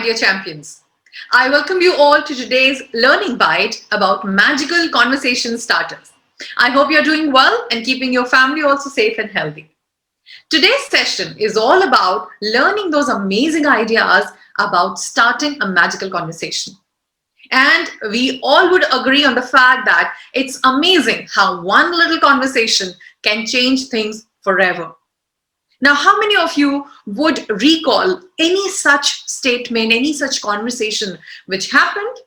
dear champions. I welcome you all to today's Learning Bite about magical conversation starters. I hope you're doing well and keeping your family also safe and healthy. Today's session is all about learning those amazing ideas about starting a magical conversation. And we all would agree on the fact that it's amazing how one little conversation can change things forever. Now, how many of you would recall any such statement, any such conversation which happened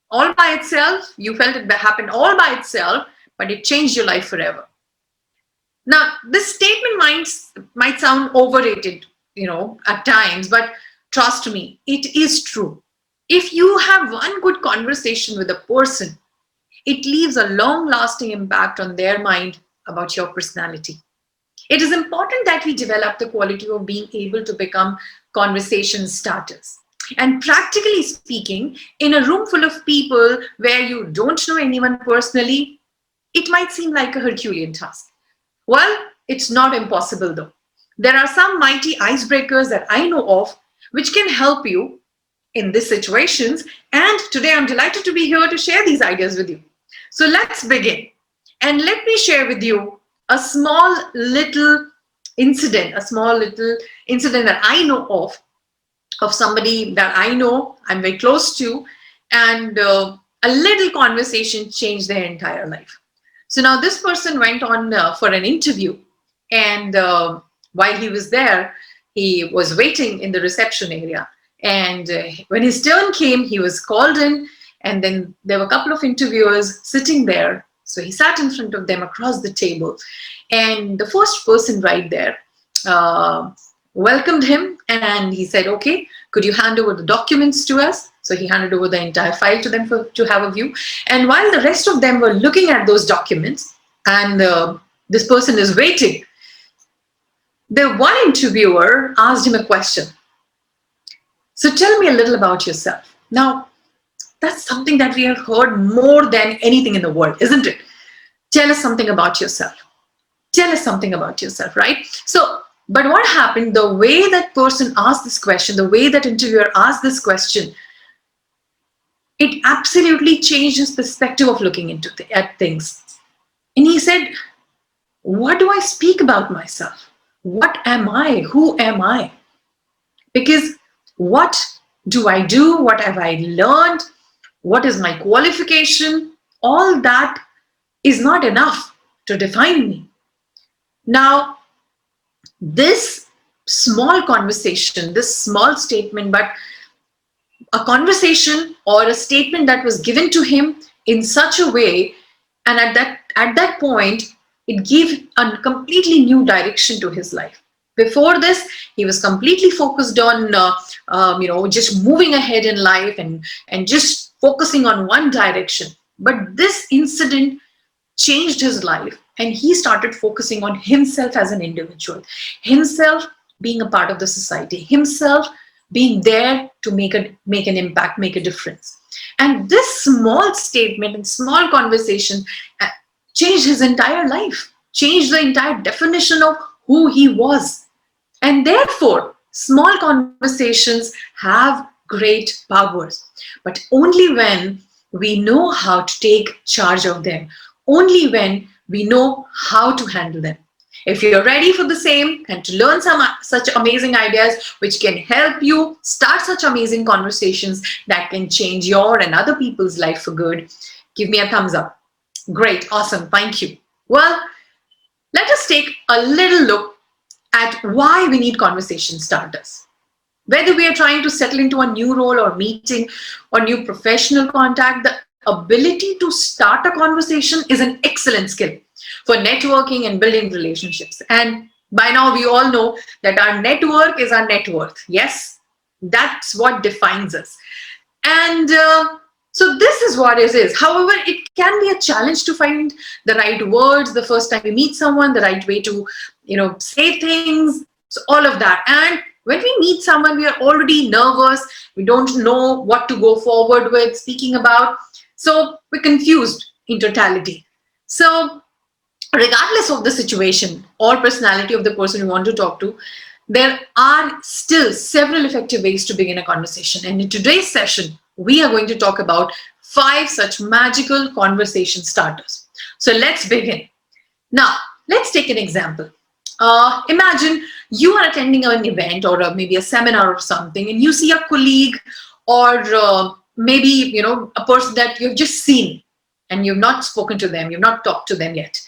all by itself? You felt it happened all by itself, but it changed your life forever. Now, this statement might sound overrated, at times, but trust me, it is true. If you have one good conversation with a person, it leaves a long-lasting impact on their mind about your personality. It is important that we develop the quality of being able to become conversation starters. And practically speaking, in a room full of people where you don't know anyone personally, it might seem like a Herculean task. Well, it's not impossible though. There are some mighty icebreakers that I know of which can help you in these situations. And today I'm delighted to be here to share these ideas with you. So let's begin. And let me share with you a small little incident that I know of somebody that I know, I'm very close to, and a little conversation changed their entire life. So now this person went on for an interview, and while he was there, he was waiting in the reception area. And when his turn came, he was called in, and then there were a couple of interviewers sitting there. So he sat in front of them across the table, and the first person right there welcomed him, and he said, okay, could you hand over the documents to us? So he handed over the entire file to them to have a view. And while the rest of them were looking at those documents, and this person is waiting, the one interviewer asked him a question. So tell me a little about yourself. Now, that's something that we have heard more than anything in the world, isn't it? Tell us something about yourself. Tell us something about yourself, right? So, but what happened, the way that person asked this question, the way that interviewer asked this question, it absolutely changed his perspective of looking at things. And he said, what do I speak about myself? What am I? Who am I? Because what do I do? What have I learned? What is my qualification? All that is not enough to define me. Now, this small conversation, this small statement, but a conversation or a statement that was given to him in such a way, and at that point, it gave a completely new direction to his life. Before this, he was completely focused on, just moving ahead in life and just focusing on one direction. But this incident changed his life, and he started focusing on himself as an individual, himself being a part of the society, himself being there to make an impact, make a difference. And this small statement and small conversation changed his entire life, changed the entire definition of who he was. And therefore, small conversations have great powers, but only when we know how to take charge of them, only when we know how to handle them. If you're ready for the same and to learn such amazing ideas which can help you start such amazing conversations that can change your and other people's life for good, give me a thumbs up. Great, awesome, thank you. Well, let us take a little look at why we need conversation starters. Whether we are trying to settle into a new role or meeting or new professional contact, the ability to start a conversation is an excellent skill for networking and building relationships. And by now we all know that our network is our net worth. Yes, that's what defines us. And so this is what it is. However, it can be a challenge to find the right words the first time we meet someone, the right way to, say things, so all of that. And when we meet someone, we are already nervous. We don't know what to go forward with, speaking about. So we're confused in totality. So regardless of the situation or personality of the person we want to talk to, there are still several effective ways to begin a conversation. And in today's session, we are going to talk about 5 such magical conversation starters. So let's begin. Now, let's take an example. Imagine you are attending an event or maybe a seminar or something, and you see a colleague or maybe a person that you've just seen and you've not spoken to them, you've not talked to them yet.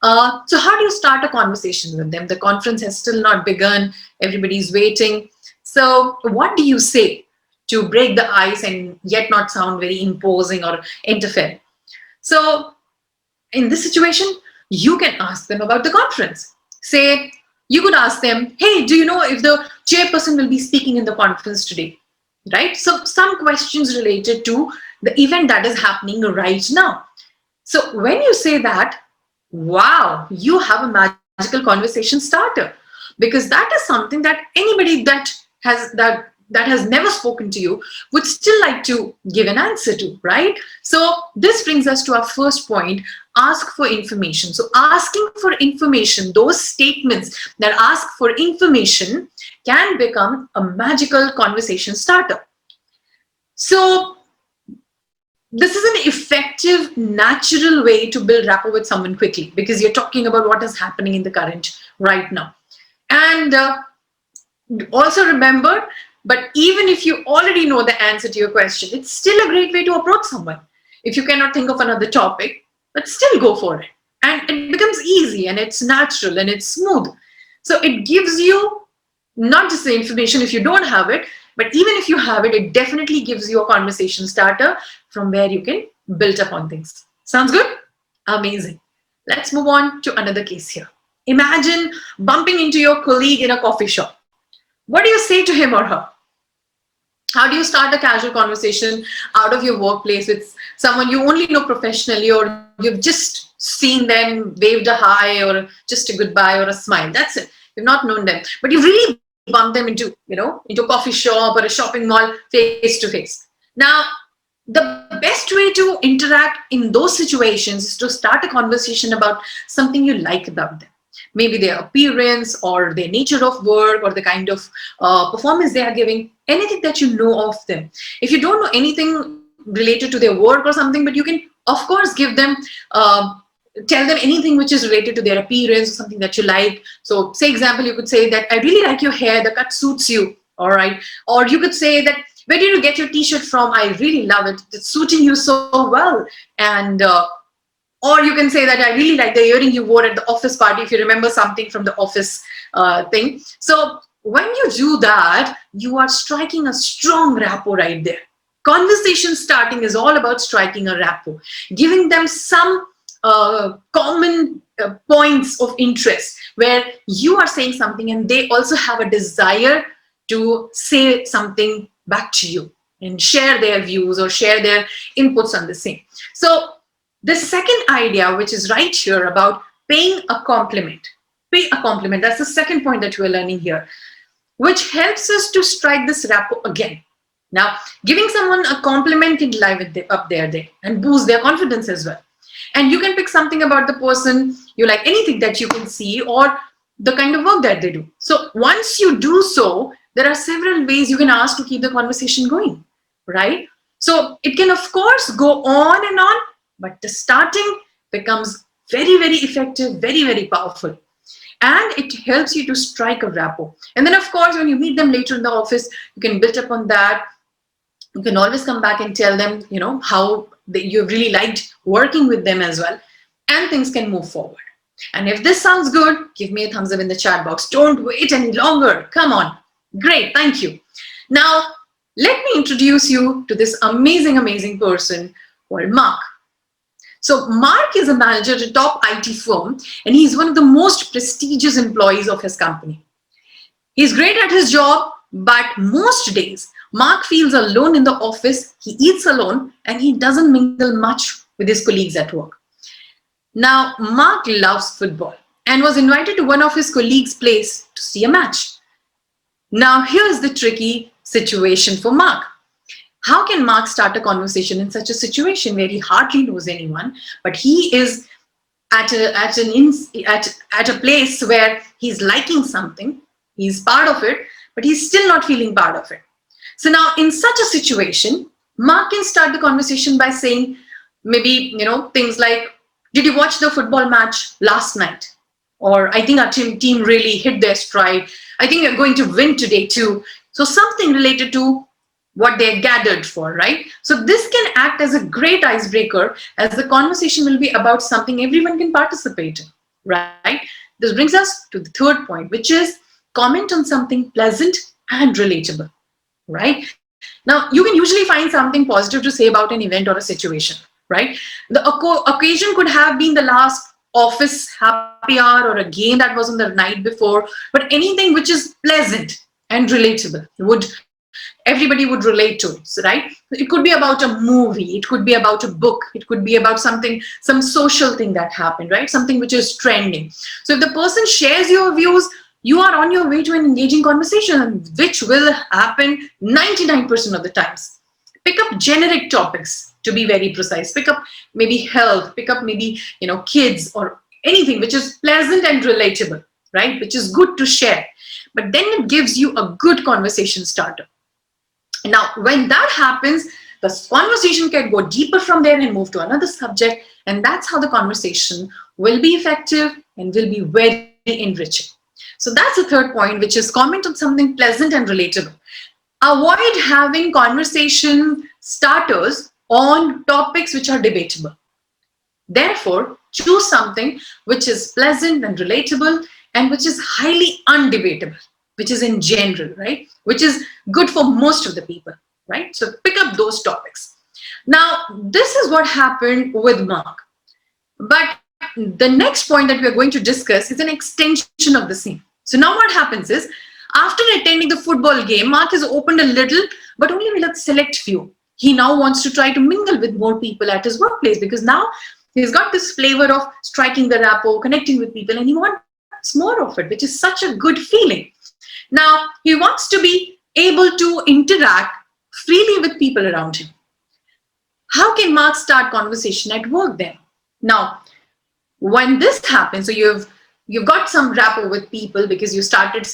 So how do you start a conversation with them? The conference has still not begun, everybody's waiting. So what do you say to break the ice and yet not sound very imposing or interfere? So in this situation, you can ask them about the conference. Say, you could ask them, hey, do you know if the chairperson will be speaking in the conference today? Right? So some questions related to the event that is happening right now. So when you say that, wow, you have a magical conversation starter, because that is something that anybody that has never spoken to you would still like to give an answer to, right? So this brings us to our first point, ask for information. So asking for information, those statements that ask for information can become a magical conversation starter. So this is an effective, natural way to build rapport with someone quickly, because you're talking about what is happening in the current right now. And also remember, but even if you already know the answer to your question, it's still a great way to approach someone. If you cannot think of another topic, but still go for it. And it becomes easy and it's natural and it's smooth. So it gives you not just the information if you don't have it, but even if you have it, it definitely gives you a conversation starter from where you can build upon things. Sounds good? Amazing. Let's move on to another case here. Imagine bumping into your colleague in a coffee shop. What do you say to him or her? How do you start a casual conversation out of your workplace with someone you only know professionally, or you've just seen them, waved a hi or just a goodbye or a smile? That's it. You've not known them, but you really bump them into a coffee shop or a shopping mall face to face. Now, the best way to interact in those situations is to start a conversation about something you like about them. Maybe their appearance or their nature of work or the kind of performance they are giving, anything that you know of them. If you don't know anything related to their work or something, but you can, of course, give them, tell them anything which is related to their appearance or something that you like. So, say example, you could say that I really like your hair, the cut suits you, all right? Or you could say that, where did you get your t-shirt from? I really love it. It's suiting you so well. And or you can say that I really like the earring you wore at the office party, if you remember something from the office thing. So when you do that, you are striking a strong rapport right there. Conversation starting is all about striking a rapport, giving them some common points of interest where you are saying something and they also have a desire to say something back to you and share their views or share their inputs on the same. So the second idea, which is right here about paying a compliment. Pay a compliment. That's the second point that we're learning here, which helps us to strike this rapport again. Now, giving someone a compliment can liven up their day and boost their confidence as well. And you can pick something about the person you like, anything that you can see, or the kind of work that they do. So once you do so, there are several ways you can ask to keep the conversation going, right? So it can, of course, go on and on, but the starting becomes very, very effective, very, very powerful. And it helps you to strike a rapport. And then, of course, when you meet them later in the office, you can build up on that. You can always come back and tell them, how you really liked working with them as well. And things can move forward. And if this sounds good, give me a thumbs up in the chat box. Don't wait any longer. Come on. Great. Thank you. Now, let me introduce you to this amazing, amazing person called Mark. So Mark is a manager at a top IT firm, and he's one of the most prestigious employees of his company. He's great at his job, but most days, Mark feels alone in the office, he eats alone, and he doesn't mingle much with his colleagues at work. Now, Mark loves football and was invited to one of his colleagues' place to see a match. Now, here's the tricky situation for Mark. How can Mark start a conversation in such a situation where he hardly knows anyone, but he is at a place where he's liking something, He's part of it, but he's still not feeling part of it. So now in such a situation, Mark can start the conversation by saying maybe, things like, did you watch the football match last night? Or I think our team really hit their stride. I think we're going to win today too. So something related to what they're gathered for, right? So this can act as a great icebreaker, as the conversation will be about something everyone can participate in, right? This brings us to the third point, which is comment on something pleasant and relatable, right? Now, you can usually find something positive to say about an event or a situation, right? The occasion could have been the last office happy hour or a game that was on the night before, but anything which is pleasant and relatable everybody would relate to it, right? It could be about a movie, it could be about a book, it could be about some social thing that happened, right? Something which is trending. So if the person shares your views, you are on your way to an engaging conversation, which will happen 99% of the times. Pick up generic topics, to be very precise. Pick up maybe health, pick up maybe, kids, or anything which is pleasant and relatable, right? Which is good to share. But then it gives you a good conversation starter. Now, when that happens, the conversation can go deeper from there and move to another subject. And that's how the conversation will be effective and will be very enriching. So that's the third point, which is comment on something pleasant and relatable. Avoid having conversation starters on topics which are debatable. Therefore, choose something which is pleasant and relatable and which is highly undebatable, which is in general, right? Which is good for most of the people, right? So pick up those topics. Now, this is what happened with Mark. But the next point that we're going to discuss is an extension of the same. So now what happens is, after attending the football game, Mark has opened a little, but only with a select few. He now wants to try to mingle with more people at his workplace, because now he's got this flavor of striking the rapport, connecting with people, and he wants more of it, which is such a good feeling. Now, he wants to be able to interact freely with people around him. How can Mark start conversation at work then? Now, when this happens, so you've got some rapport with people because you started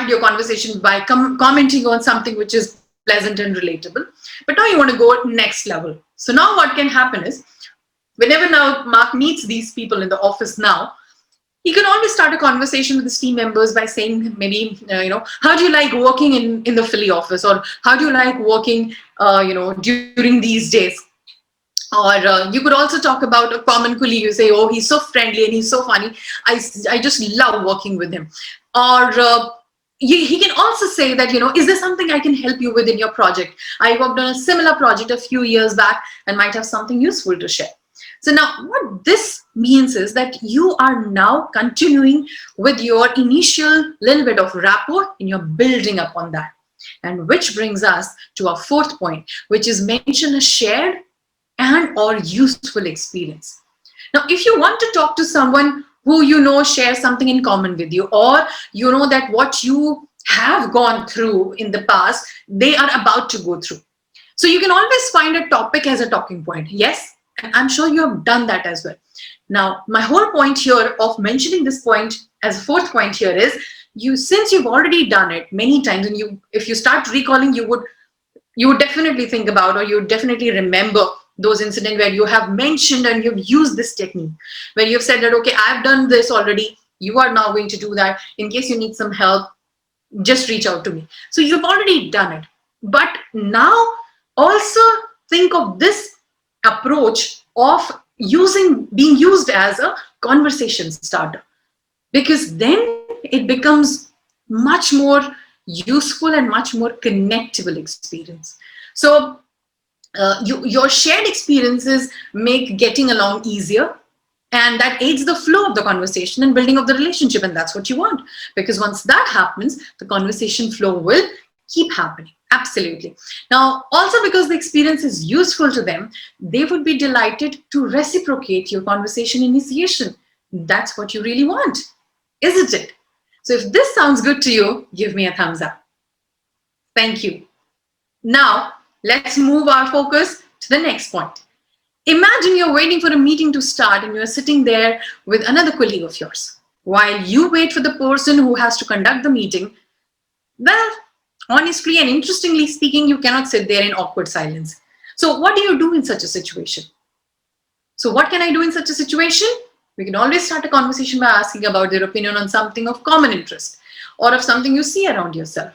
your conversation by commenting on something which is pleasant and relatable. But now you want to go next level. So now what can happen is, whenever now Mark meets these people in the office now, he can always start a conversation with his team members by saying maybe, how do you like working in the Philly office? Or how do you like working, during these days? Or you could also talk about a common colleague. You say, oh, he's so friendly and he's so funny. I just love working with him. Or he can also say that, is there something I can help you with in your project? I worked on a similar project a few years back and might have something useful to share. So now what this means is that you are now continuing with your initial little bit of rapport and you're building up on that. And which brings us to our fourth point, which is mention a shared and or useful experience. Now, if you want to talk to someone who shares something in common with you, or that what you have gone through in the past, they are about to go through. So you can always find a topic as a talking point. Yes, and I'm sure you have done that as well. Now, my whole point here of mentioning this point as a fourth point here is, since you've already done it many times, and if you start recalling, you would definitely think about, or you would definitely remember those incidents where you have mentioned and you've used this technique, where you've said that, okay, I've done this already, you are now going to do that. In case you need some help, just reach out to me. So you've already done it. But now also think of this approach of being used as a conversation starter, because then it becomes much more useful and much more connectable experience. So your shared experiences make getting along easier, and that aids the flow of the conversation and building of the relationship, and that's what you want, because once that happens, the conversation flow will keep happening. Absolutely. Now, also because the experience is useful to them, they would be delighted to reciprocate your conversation initiation. That's what you really want, isn't it? So if this sounds good to you, give me a thumbs up. Thank you. Now, let's move our focus to the next point. Imagine you're waiting for a meeting to start and you're sitting there with another colleague of yours. while you wait for the person who has to conduct the meeting, well, honestly and interestingly speaking, you cannot sit there in awkward silence. So, what do you do in such a situation? So, what can I do in such a situation? We can always start a conversation by asking about their opinion on something of common interest or of something you see around yourself.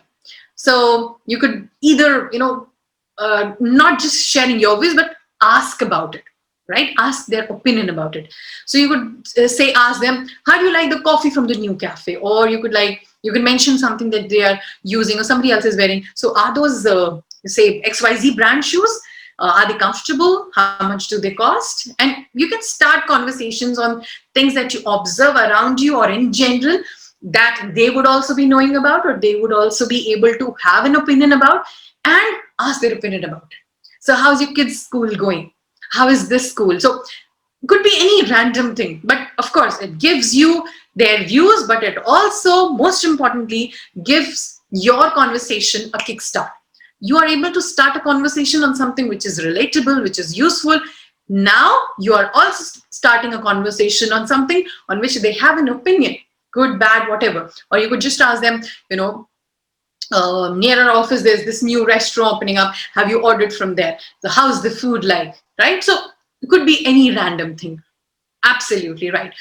So, you could either, not just sharing your views, but ask about it, right? Ask their opinion about it. So, you could say, ask them, how do you like the coffee from the new cafe? Or you could mention something that they are using or somebody else is wearing. So, are those, say, XYZ brand shoes? Are they comfortable? How much do they cost? And you can start conversations on things that you observe around you or in general that they would also be knowing about or they would also be able to have an opinion about and ask their opinion about it. So, how's your kids' school going? How is this school? So, could be any random thing, but of course, it gives you their views, but it also, most importantly, gives your conversation a kickstart. You are able to start a conversation on something which is relatable, which is useful. Now you are also starting a conversation on something on which they have an opinion, good, bad, whatever. Or you could just ask them, near our office, there's this new restaurant opening up. Have you ordered from there? So how's the food like, right? So it could be any random thing. Absolutely right.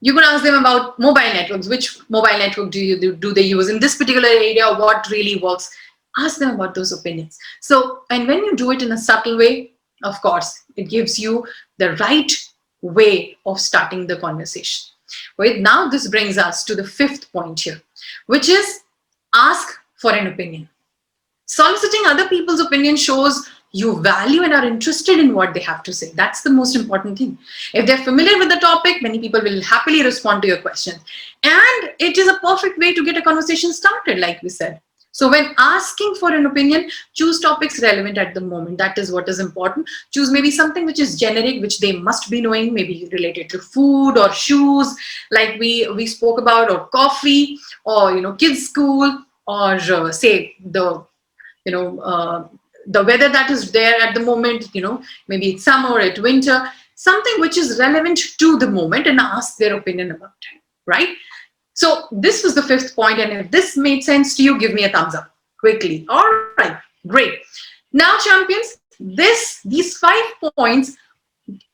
You can ask them about mobile networks. Which mobile network do they use in this particular area? What really works? Ask them about those opinions. So, and when you do it in a subtle way, of course, it gives you the right way of starting the conversation. Right now, this brings us to the fifth point here, which is ask for an opinion. Soliciting other people's opinion shows you value and are interested in what they have to say. That's the most important thing. If they're familiar with the topic, many people will happily respond to your questions. And it is a perfect way to get a conversation started, like we said. So when asking for an opinion, choose topics relevant at the moment. That is what is important. Choose maybe something which is generic, which they must be knowing, maybe related to food or shoes, like we spoke about, or coffee, or kids' school, or say the weather that is there at the moment, maybe it's summer or it's winter, something which is relevant to the moment, and ask their opinion about it, right? So this was the fifth point, and if this made sense to you, give me a thumbs up quickly. All right, great. Now, champions, these 5 points,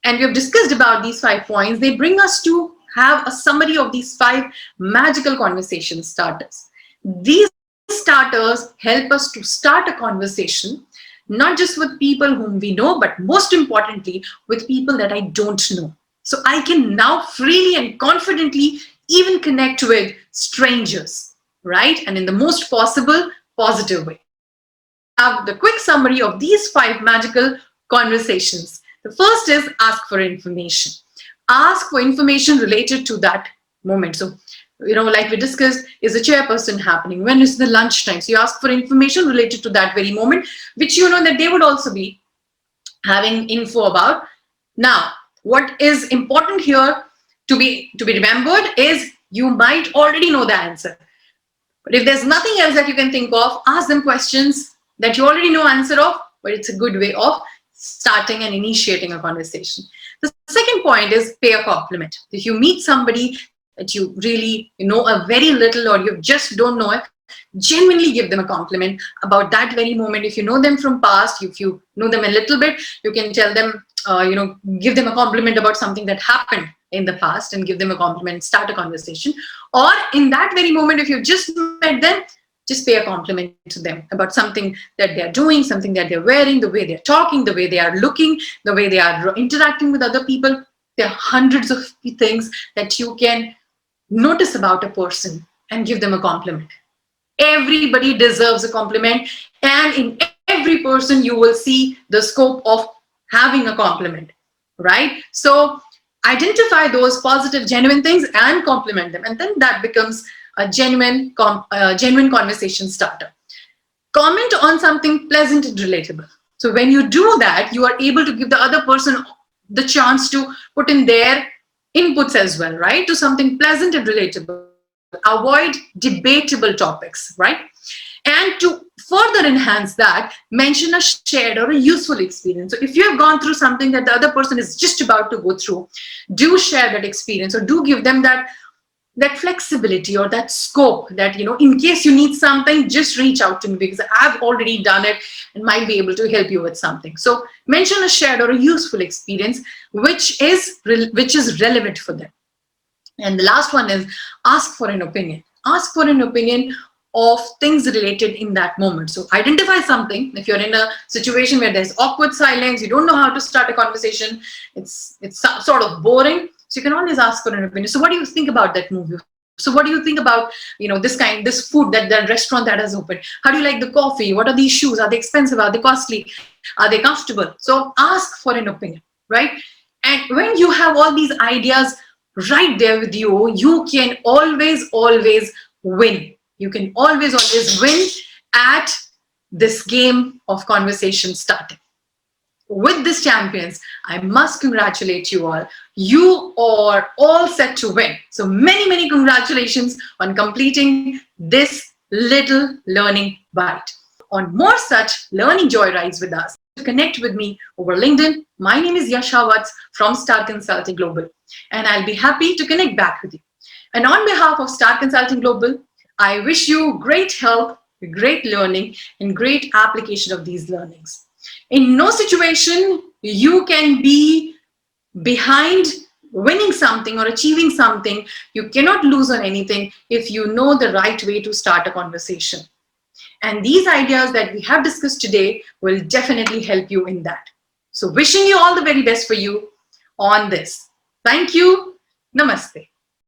and we have discussed about these 5 points, they bring us to have a summary of these 5 magical conversation starters. These starters help us to start a conversation, not just with people whom we know, but most importantly, with people that I don't know. So I can now freely and confidently even connect with strangers, right? And in the most possible positive way. So let's have the quick summary of these 5 magical conversations. The first is ask for information. Ask for information related to that moment. So, like we discussed, is the chairperson happening? When is the lunchtime? So you ask for information related to that very moment, which you know that they would also be having info about. Now, what is important here to be remembered is you might already know the answer. But if there's nothing else that you can think of, ask them questions that you already know answer of, but it's a good way of starting and initiating a conversation. The second point is pay a compliment. If you meet somebody that you really know a very little or you just don't know it, genuinely give them a compliment about that very moment. If you know them from past, if you know them a little bit, you can tell them, give them a compliment about something that happened in the past and give them a compliment, start a conversation. Or in that very moment, if you've just met them, just pay a compliment to them about something that they're doing, something that they're wearing, the way they're talking, the way they are looking, the way they are interacting with other people. There are hundreds of things that you can notice about a person and give them a compliment. Everybody deserves a compliment, and in every person you will see the scope of having a compliment, right? So identify those positive, genuine things and compliment them, and then that becomes a genuine conversation starter. Comment on something pleasant and relatable. So when you do that, you are able to give the other person the chance to put in their inputs as well, right? To something pleasant and relatable. Avoid debatable topics, right? And to further enhance that, mention a shared or a useful experience. So if you have gone through something that the other person is just about to go through, do share that experience or do give them that that flexibility or that scope that, in case you need something, just reach out to me because I've already done it and might be able to help you with something. So mention a shared or a useful experience which is relevant for them. And the last one is ask for an opinion. Ask for an opinion of things related in that moment. So identify something. If you're in a situation where there's awkward silence, you don't know how to start a conversation, it's sort of boring. So you can always ask for an opinion. So what do you think about that movie? So what do you think about, this food, that restaurant that has opened? How do you like the coffee? What are these shoes? Are they expensive? Are they costly? Are they comfortable? So ask for an opinion, right? And when you have all these ideas right there with you, you can always win. You can always win at this game of conversation starting. With this champions, I must congratulate you all. You are all set to win. So many congratulations on completing this little learning bite. On more such learning joyrides with us, connect with me over LinkedIn. My name is Yasha Vatsa from Star Consulting Global, and I'll be happy to connect back with you. And on behalf of Star Consulting Global, I wish you great health, great learning, and great application of these learnings. In no situation you can be behind winning something or achieving something. You cannot lose on anything if you know the right way to start a conversation. And these ideas that we have discussed today will definitely help you in that. So wishing you all the very best for you on this. Thank you. Namaste.